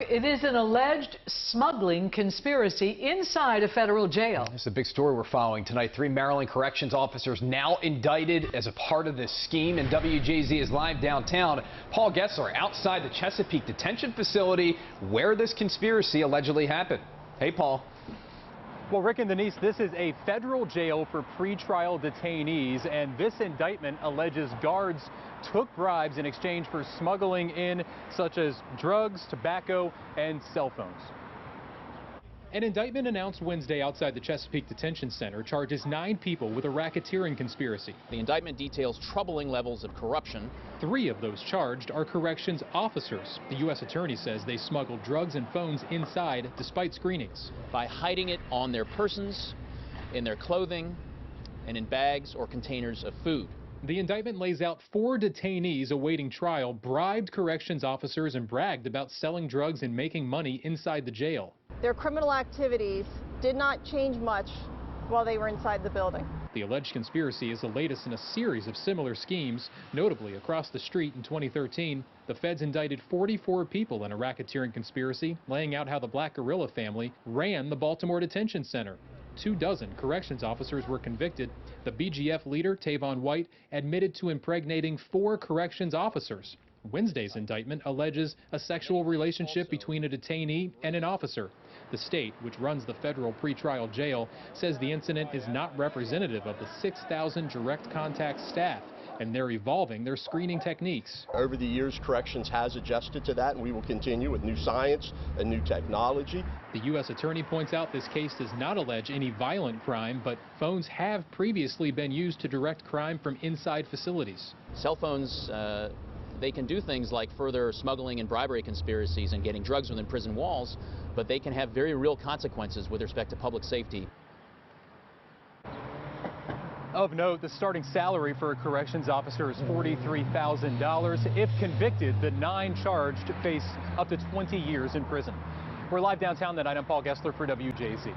It is an alleged smuggling conspiracy inside a federal jail. This is a big story we're following tonight. 3 Maryland corrections officers now indicted as a part of this scheme, and WJZ is live downtown. Paul Gessler outside the Chesapeake Detention Facility where this conspiracy allegedly happened. Hey, Paul. Well, Rick and Denise, this is a federal jail for pretrial detainees, and this indictment alleges guards took bribes in exchange for smuggling in such as drugs, tobacco, and cell phones. An indictment announced Wednesday outside the Chesapeake Detention Center charges 9 people with a racketeering conspiracy. The indictment details troubling levels of corruption. 3 of those charged are corrections officers. The U.S. attorney says they smuggled drugs and phones inside despite screenings. By hiding it on their persons, in their clothing, and in bags or containers of food. The indictment lays out 4 detainees awaiting trial bribed corrections officers and bragged about selling drugs and making money inside the jail. Their criminal activities did not change much while they were inside the building. The alleged conspiracy is the latest in a series of similar schemes. Notably, across the street in 2013, the feds indicted 44 people in a racketeering conspiracy, laying out how the Black Guerrilla family ran the Baltimore Detention Center. 24 corrections officers were convicted. The BGF leader, Tavon White, admitted to impregnating 4 corrections officers. Wednesday's indictment alleges a sexual relationship between a detainee and an officer. The state, which runs the federal pretrial jail, says the incident is not representative of the 6,000 direct contact staff, and they're evolving their screening techniques. Over the years, corrections has adjusted to that, and we will continue with new science and new technology. The U.S. attorney points out this case does not allege any violent crime, but phones have previously been used to direct crime from inside facilities. Cell phones, they can do things like further smuggling and bribery conspiracies and getting drugs within prison walls, but they can have very real consequences with respect to public safety. Of note, the starting salary for a corrections officer is $43,000. If convicted, the 9 charged face up to 20 years in prison. We're live downtown tonight. I'm Paul Gessler for WJZ.